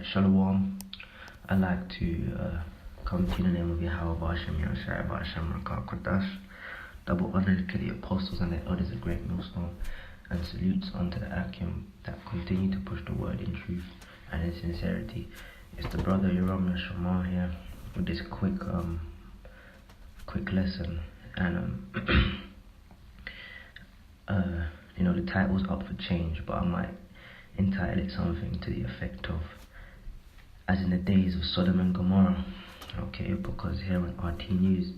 Alright, Shalom. I'd like to come to you in the name of Yahweh Hashem Yahshua Hashem Rakakwadash. Double honor to the apostles and the elders of Great Millstone, and salutes unto the Akim that continue to push the word in truth and in sincerity. It's the brother Yoram Shema here with this quick lesson, and the title's up for change, but I might entitle it something to the effect of as in the days of Sodom and Gomorrah. Okay, because here on RT News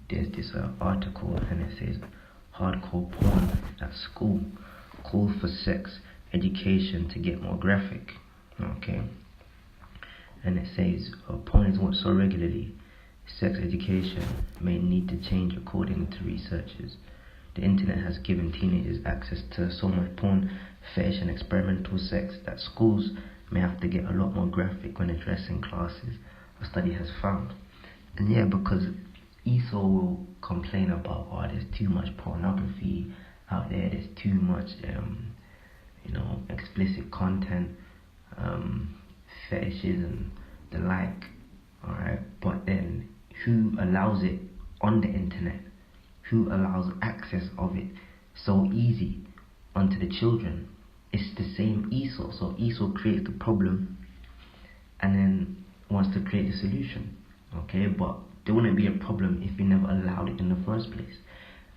there's this article, and it says hardcore porn at school, call for sex education to get more graphic. Okay, and it says porn is watched so regularly, sex education may need to change according to researchers. The internet has given teenagers access to so much porn, fetish and experimental sex that schools may have to get a lot more graphic when addressing classes, a study has found. And yeah, because Esau will complain about, there's too much pornography out there, there's too much explicit content, fetishes and the like. Alright, but then who allows it on the internet? Who allows access of it so easy onto the children? It's the same Esau. So Esau creates the problem and then wants to create a solution. Okay, but there wouldn't be a problem if we never allowed it in the first place.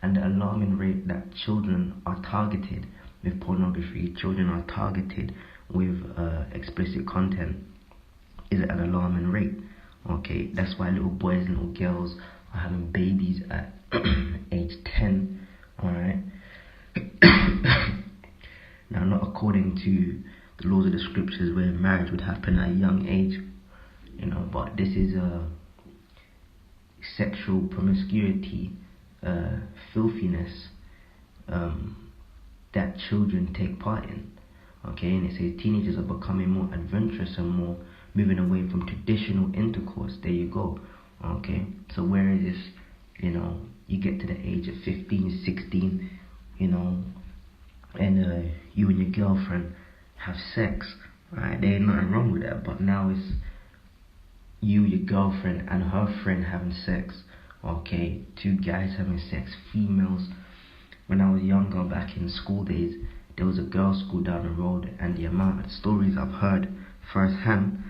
And the alarming rate that children are targeted with pornography, children are targeted with explicit content, is at an alarming rate. Okay, that's why little boys and little girls are having babies at age 10. Alright. Now, not according to the laws of the scriptures where marriage would happen at a young age, but this is sexual promiscuity, filthiness that children take part in. Okay, and it says teenagers are becoming more adventurous and more moving away from traditional intercourse. There you go. Okay, so where is this, you get to the age of 15, 16, and you and your girlfriend have sex, right? There ain't nothing wrong with that, but now it's you, your girlfriend, and her friend having sex. Okay, two guys having sex, females. When I was younger, back in school days, there was a girls' school down the road, and the amount of stories I've heard firsthand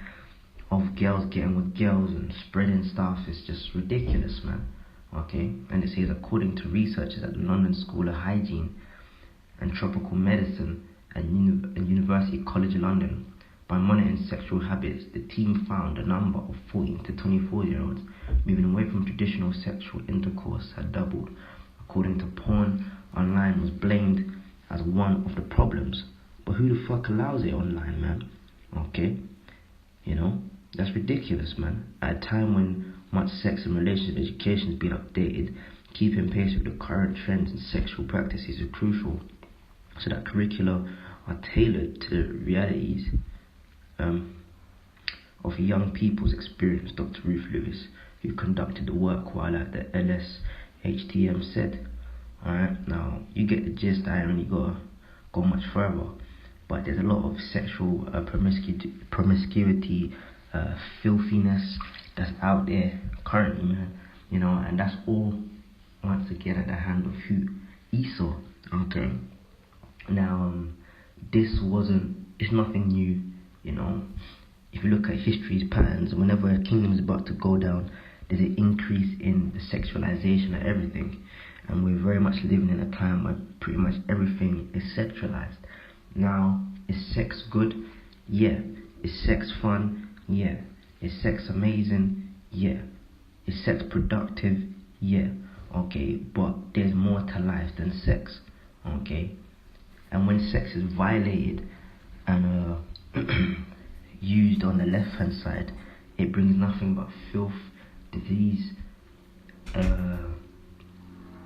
of girls getting with girls and spreading stuff is just ridiculous, man. Okay, and it says according to researchers at the London School of Hygiene and Tropical Medicine and University College London, by monitoring sexual habits, the team found the number of 14 to 24-year-olds moving away from traditional sexual intercourse had doubled. According to Porn Online was blamed as one of the problems. But who the fuck allows it online, man? Okay, that's ridiculous, man. At a time when much sex and relationship education is being updated, keeping pace with the current trends in sexual practices is crucial, so that curricula are tailored to the realities of young people's experience. Dr. Ruth Lewis, who conducted the work while at the LSHTM, said. Alright, now you get the gist. I haven't really gotta go much further, but there's a lot of sexual promiscuity, filthiness that's out there currently, man. And that's all once again at the hand of who? Esau. Okay. Now, it's nothing new. If you look at history's patterns, whenever a kingdom is about to go down, there's an increase in the sexualization of everything. And we're very much living in a time where pretty much everything is sexualized. Now, is sex good? Yeah. Is sex fun? Yeah. Is sex amazing? Yeah. Is sex productive? Yeah. Okay, but there's more to life than sex. Okay, and when sex is violated and used on the left hand side, it brings nothing but filth, disease,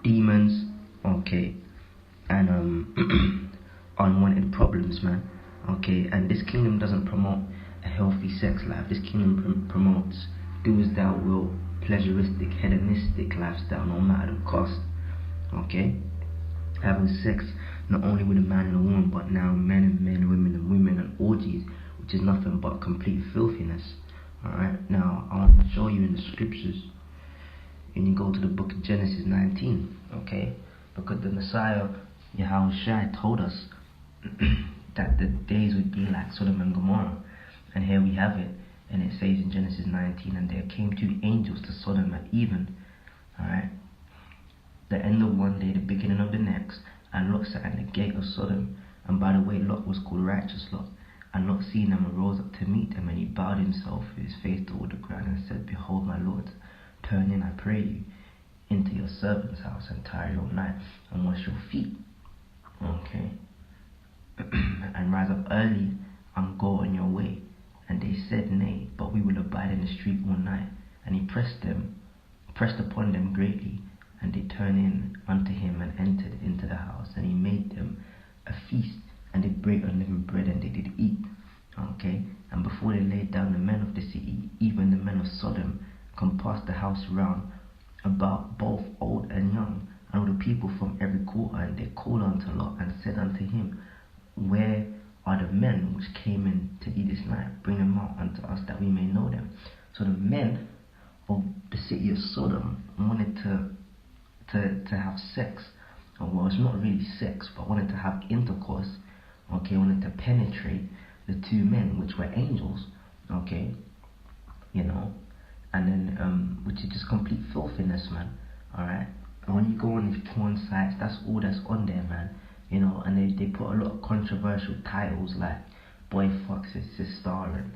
demons, okay, and unwanted problems, man. Okay, and this kingdom doesn't promote a healthy sex life. This kingdom promotes do as thou wilt, pleasuristic, hedonistic lifestyle, no matter the cost. Okay, having sex not only with a man and a woman, but now men and men, women and women, and orgies with which is nothing but complete filthiness. Alright, now I want to show you in the scriptures, and you go to the book of Genesis 19, okay? Because the Messiah, Yahushua, told us that the days would be like Sodom and Gomorrah. And here we have it, and it says in Genesis 19, and there came 2 angels to Sodom at even, alright? The end of one day, the beginning of the next, and Lot sat at the gate of Sodom. And by the way, Lot was called righteous Lot. And Lot seeing them arose up to meet them, and he bowed himself with his face toward the ground and said, Behold, my Lord, turn in, I pray you, into your servant's house, and tire your night, and wash your feet. Okay. And rise up early and go on your way. And they said, Nay, but we will abide in the street all night. And he pressed upon them greatly, and they turned in unto him and entered into the house. And he made them a feast, and they brake unleavened bread, and they did eat. Okay. And before they laid down, the men of the city, even the men of Sodom, compassed the house round about, both old and young, and all the people from every quarter. And they called unto Lot and said unto him, Where are the men which came in to eat this night? Bring them out unto us, that we may know them. So the men of the city of Sodom wanted to have sex. Well, it's not really sex, but wanted to have intercourse. Okay, wanted to penetrate the 2 men, which were angels. Okay, you know, and then which is just complete filthiness, man. Alright, and when you go on these porn sites, that's all that's on there, man. You know, and they put a lot of controversial titles like boy fucks his sister, and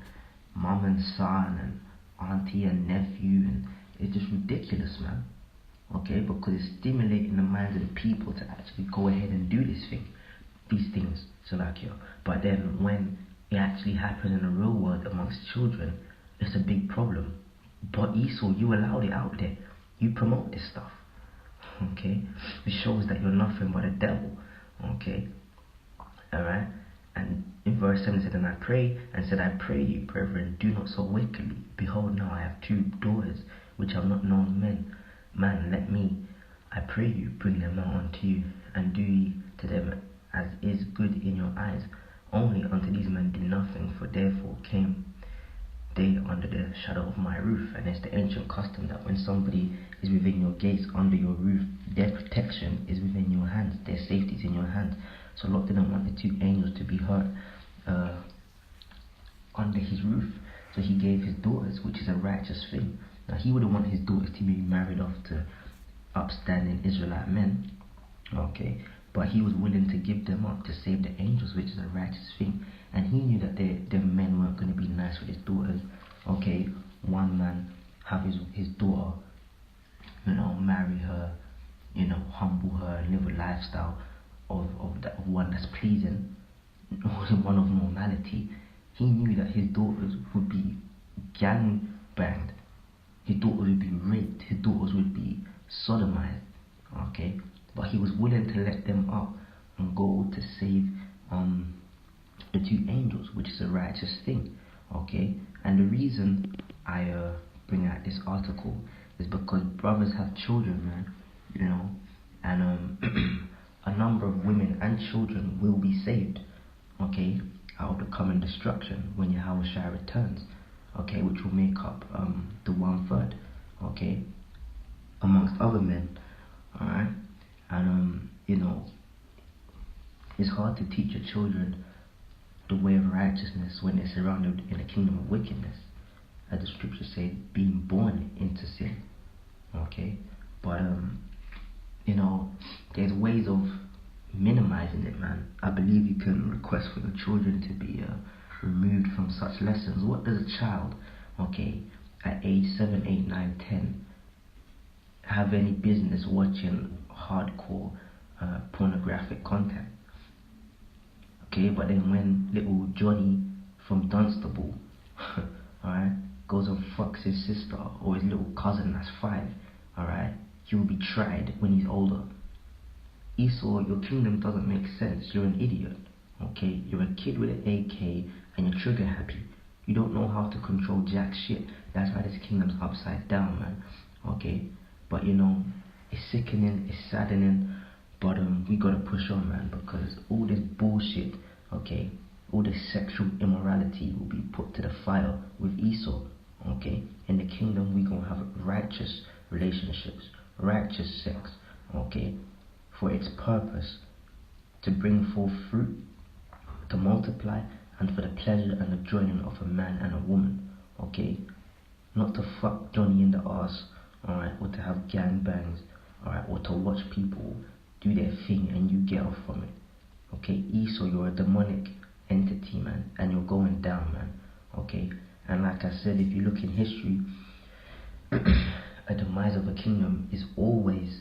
mom and son, and auntie and nephew, and it's just ridiculous, man. Okay, because it's stimulating the minds of the people to actually go ahead and do these things, so like you. But then when it actually happens in the real world amongst children, it's a big problem. But Esau, you allowed it out there. You promote this stuff. Okay, it shows that you're nothing but a devil. Okay, alright. And in verse 7 said, And I pray, and said, I pray you, brethren, do not so wickedly. Behold, now I have 2 daughters, which have not known men. Man, let me, I pray you, bring them out unto you, and do ye to them as is good in your eyes. Only unto these men do nothing, for therefore came they under the shadow of my roof. And it's the ancient custom that when somebody is within your gates, under your roof, their protection is within your hands, their safety is in your hands. So Lot didn't want the 2 angels to be hurt under his roof, so he gave his daughters, which is a righteous thing. Now he wouldn't want his daughters to be married off to upstanding Israelite men, okay, but he was willing to give them up to save the angels, which is a righteous thing. And he knew that their men weren't going to be nice with his daughters. Okay, one man have his daughter, you know, marry her, you know, humble her, and live a lifestyle of one that's pleasing, one of normality. He knew that his daughters would be gang banged, his daughters would be raped, his daughters would be sodomized. Okay, but he was willing to let them up and go to save the 2 angels, which is a righteous thing. Okay, and the reason I bring out this article is because brothers have children, man, you know, and a number of women and children will be saved, okay, out of the coming destruction when Yahushua returns, okay, which will make up the 1/3, okay, amongst other men. Alright, and you know, it's hard to teach your children the way of righteousness when they're surrounded in a kingdom of wickedness, as the scriptures say, being born into sin. Okay, but you know, there's ways of minimizing it, man. I believe you can request for your children to be removed from such lessons. What does a child, okay, at age 7, 8, 9, 10 have any business watching hardcore pornographic content? Okay, but then when little Johnny from Dunstable alright, goes and fucks his sister or his little cousin that's 5, alright, he will be tried when he's older. Esau, your kingdom doesn't make sense. You're an idiot. Okay, you're a kid with an AK and you're trigger happy. You don't know how to control jack shit. That's why this kingdom's upside down, man. Okay, but you know, it's sickening, it's saddening, but we gotta push on, man, because all this bullshit, okay, all the sexual immorality will be put to the fire with Esau. Okay, in the kingdom we gonna have righteous relationships, righteous sex. Okay, for its purpose to bring forth fruit, to multiply, and for the pleasure and the joining of a man and a woman. Okay, not to fuck Johnny in the ass, alright, or to have gangbangs, alright, or to watch people do their thing and you get off from it. Okay, Esau, you're a demonic entity, man, and you're going down, man. Okay, and like I said, if you look in history, a demise of a kingdom is always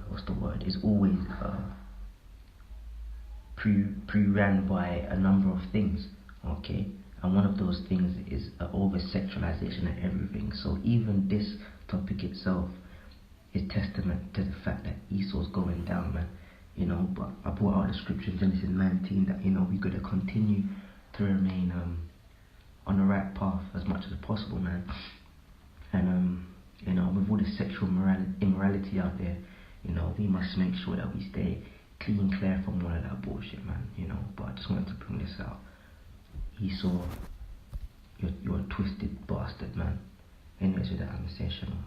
what's the word? Is always pre-ran by a number of things. Okay, and one of those things is over sexualization and everything. So even this topic itself is testament to the fact that Esau's going down, man. You know, but I brought out the scripture in Genesis 19 that, you know, we gotta continue to remain on the right path as much as possible, man. And you know, with all the sexual immorality out there, you know, we must make sure that we stay clean, clear from all of that bullshit, man. You know, but I just wanted to bring this out. Esau, you're a twisted bastard, man. Anyways, with that, I'm sensational.